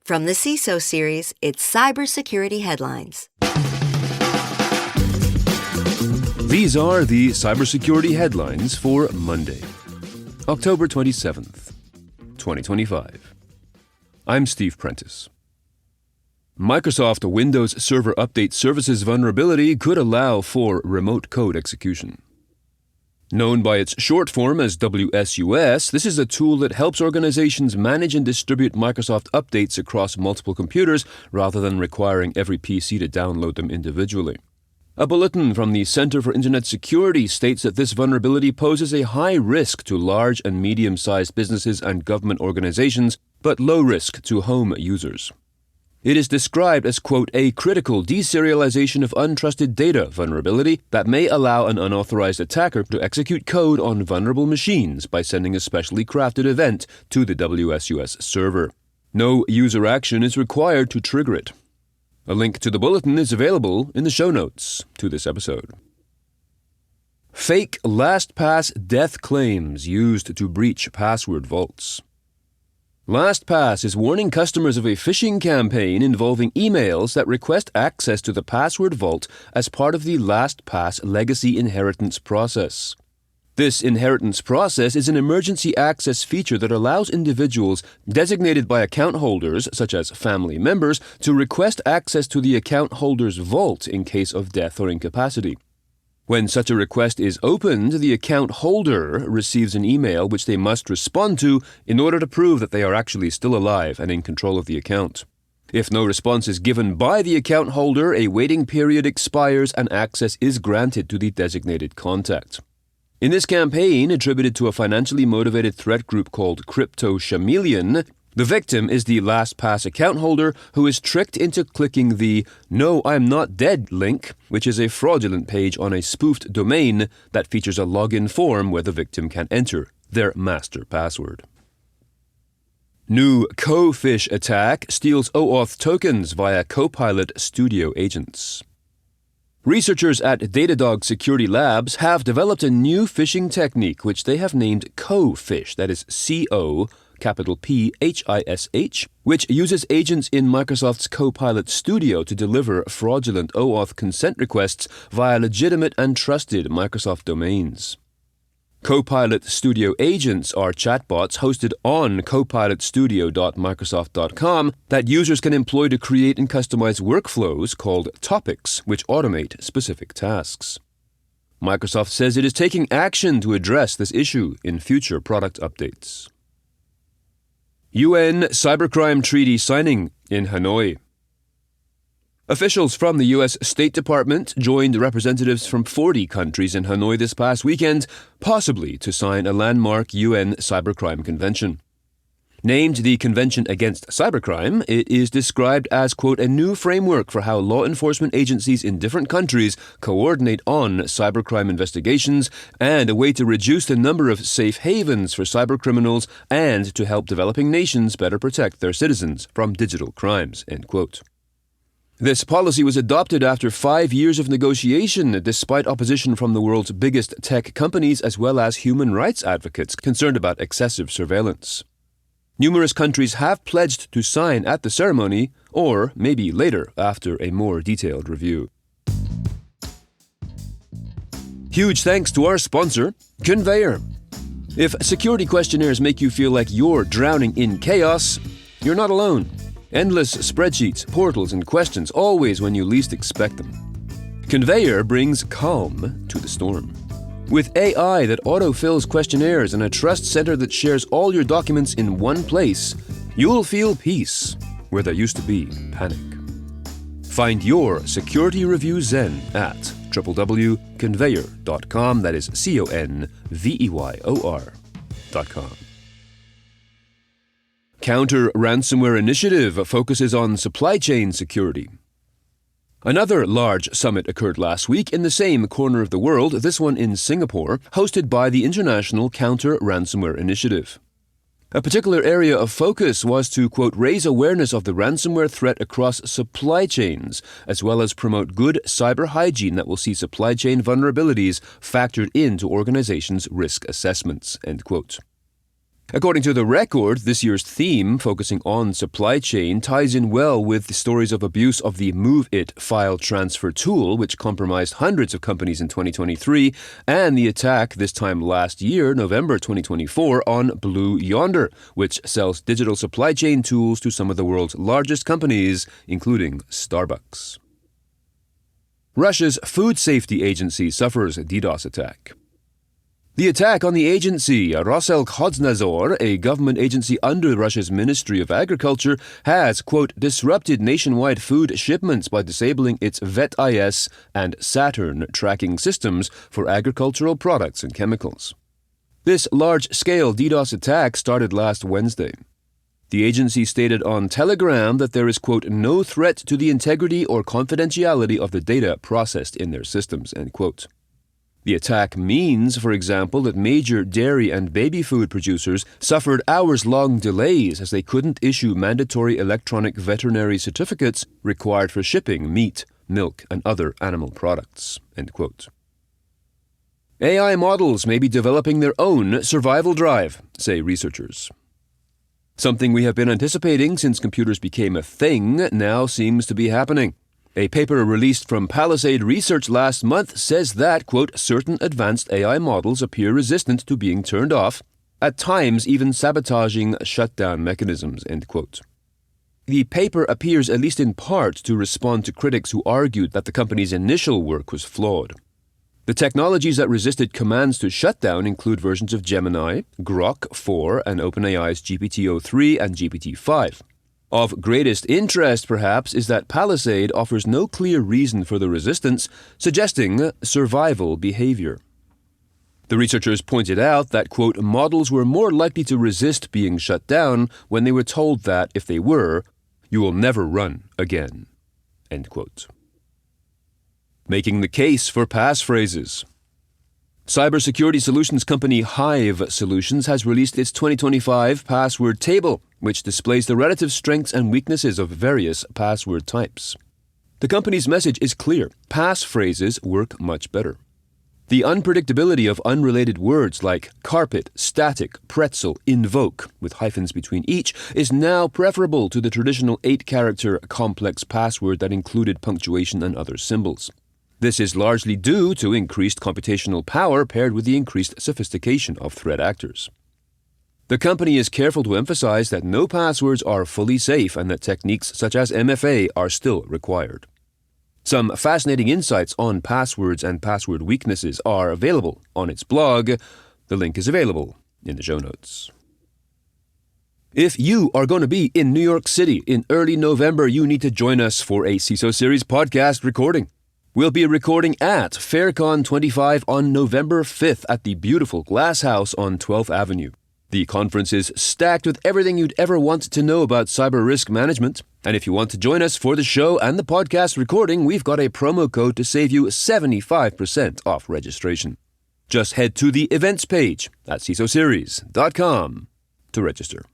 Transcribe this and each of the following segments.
From the CISO series, it's Cybersecurity Headlines. These are the cybersecurity headlines for Monday, October 27th, 2025. I'm Steve Prentice. Microsoft Windows Server Update Services vulnerability could allow for remote code execution. Known by its short form as WSUS, this is a tool that helps organizations manage and distribute Microsoft updates across multiple computers rather than requiring every PC to download them individually. A bulletin from the Center for Internet Security states that this vulnerability poses a high risk to large and medium-sized businesses and government organizations, but low risk to home users. It is described as, quote, a critical deserialization of untrusted data vulnerability that may allow an unauthorized attacker to execute code on vulnerable machines by sending a specially crafted event to the WSUS server. No user action is required to trigger it. A link to the bulletin is available in the show notes to this episode. Fake LastPass death claims used to breach password vaults. LastPass is warning customers of a phishing campaign involving emails that request access to the password vault as part of the LastPass legacy inheritance process. This inheritance process is an emergency access feature that allows individuals designated by account holders, such as family members, to request access to the account holder's vault in case of death or incapacity. When such a request is opened, the account holder receives an email which they must respond to in order to prove that they are actually still alive and in control of the account. If no response is given by the account holder, a waiting period expires and access is granted to the designated contact. In this campaign, attributed to a financially motivated threat group called Crypto Chameleon, the victim is the LastPass account holder who is tricked into clicking the "No, I'm not dead" link, which is a fraudulent page on a spoofed domain that features a login form where the victim can enter their master password. New CoPhish attack steals OAuth tokens via Copilot Studio agents. Researchers at Datadog Security Labs have developed a new phishing technique which they have named CoPhish, that is C-O, capital P-H-I-S-H, which uses agents in Microsoft's Copilot Studio to deliver fraudulent OAuth consent requests via legitimate and trusted Microsoft domains. Copilot Studio agents are chatbots hosted on copilotstudio.microsoft.com that users can employ to create and customize workflows called topics, which automate specific tasks. Microsoft says it is taking action to address this issue in future product updates. UN Cybercrime Treaty signing in Hanoi. Officials from the U.S. State Department joined representatives from 40 countries in Hanoi this past weekend, possibly to sign a landmark UN Cybercrime Convention. Named the Convention Against Cybercrime, it is described as, quote, a new framework for how law enforcement agencies in different countries coordinate on cybercrime investigations and a way to reduce the number of safe havens for cybercriminals and to help developing nations better protect their citizens from digital crimes, end quote. This policy was adopted after 5 years of negotiation, despite opposition from the world's biggest tech companies as well as human rights advocates concerned about excessive surveillance. Numerous countries have pledged to sign at the ceremony, or maybe later after a more detailed review. Huge thanks to our sponsor, Conveyor. If security questionnaires make you feel like you're drowning in chaos, you're not alone. Endless spreadsheets, portals, and questions always when you least expect them. Conveyor brings calm to the storm. With AI that autofills questionnaires and a trust center that shares all your documents in one place, you'll feel peace where there used to be panic. Find your security review zen at www.conveyor.com. That is CONVEYOR.com. Counter-ransomware initiative focuses on supply chain security. Another large summit occurred last week in the same corner of the world, this one in Singapore, hosted by the International Counter-Ransomware Initiative. A particular area of focus was to, quote, raise awareness of the ransomware threat across supply chains, as well as promote good cyber hygiene that will see supply chain vulnerabilities factored into organizations' risk assessments, end quote. According to The Record, this year's theme, focusing on supply chain, ties in well with the stories of abuse of the MoveIt file transfer tool, which compromised hundreds of companies in 2023, and the attack this time last year, November 2024, on Blue Yonder, which sells digital supply chain tools to some of the world's largest companies, including Starbucks. Russia's Food Safety Agency suffers a DDoS attack. The attack on the agency, Roselkhoznadzor, a government agency under Russia's Ministry of Agriculture, has, quote, disrupted nationwide food shipments by disabling its VetIS and Saturn tracking systems for agricultural products and chemicals. This large-scale DDoS attack started last Wednesday. The agency stated on Telegram that there is, quote, no threat to the integrity or confidentiality of the data processed in their systems, end quote. The attack means, for example, that major dairy and baby food producers suffered hours-long delays as they couldn't issue mandatory electronic veterinary certificates required for shipping meat, milk, and other animal products, end quote. AI models may be developing their own survival drive, say researchers. Something we have been anticipating since computers became a thing now seems to be happening. A paper released from Palisade Research last month says that, quote, certain advanced AI models appear resistant to being turned off, at times even sabotaging shutdown mechanisms, end quote. The paper appears at least in part to respond to critics who argued that the company's initial work was flawed. The technologies that resisted commands to shutdown include versions of Gemini, Grok 4, and OpenAI's GPT-03 and GPT-5. Of greatest interest, perhaps, is that Palisade offers no clear reason for the resistance, suggesting survival behavior. The researchers pointed out that, quote, models were more likely to resist being shut down when they were told that, if they were, you will never run again, end quote. Making the case for passphrases. Cybersecurity solutions company Hive Solutions has released its 2025 password table, which displays the relative strengths and weaknesses of various password types. The company's message is clear: passphrases work much better. The unpredictability of unrelated words like carpet, static, pretzel, invoke, with hyphens between each, is now preferable to the traditional 8-character complex password that included punctuation and other symbols. This is largely due to increased computational power paired with the increased sophistication of threat actors. The company is careful to emphasize that no passwords are fully safe and that techniques such as MFA are still required. Some fascinating insights on passwords and password weaknesses are available on its blog. The link is available in the show notes. If you are going to be in New York City in early November, you need to join us for a CISO Series podcast recording. We'll be recording at FairCon 25 on November 5th at the beautiful Glass House on 12th Avenue. The conference is stacked with everything you'd ever want to know about cyber risk management. And if you want to join us for the show and the podcast recording, we've got a promo code to save you 75% off registration. Just head to the events page at CISOseries.com to register.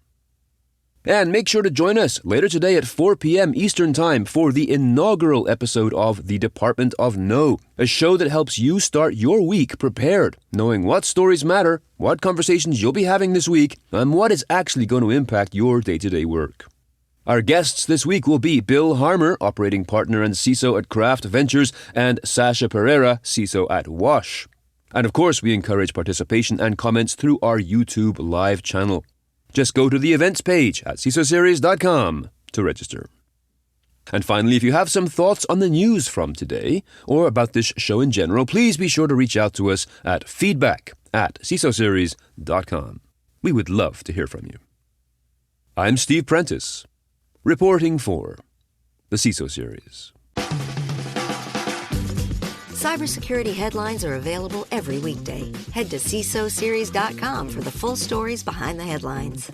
And make sure to join us later today at 4 p.m. Eastern Time for the inaugural episode of The Department of No, a show that helps you start your week prepared, knowing what stories matter, what conversations you'll be having this week, and what is actually going to impact your day-to-day work. Our guests this week will be Bill Harmer, operating partner and CISO at Craft Ventures, and Sasha Pereira, CISO at Wash. And of course, we encourage participation and comments through our YouTube live channel. Just go to the events page at CISOseries.com to register. And finally, if you have some thoughts on the news from today or about this show in general, please be sure to reach out to us at feedback@CISOseries.com. We would love to hear from you. I'm Steve Prentice, reporting for the CISO Series. Cybersecurity headlines are available every weekday. Head to CISOseries.com for the full stories behind the headlines.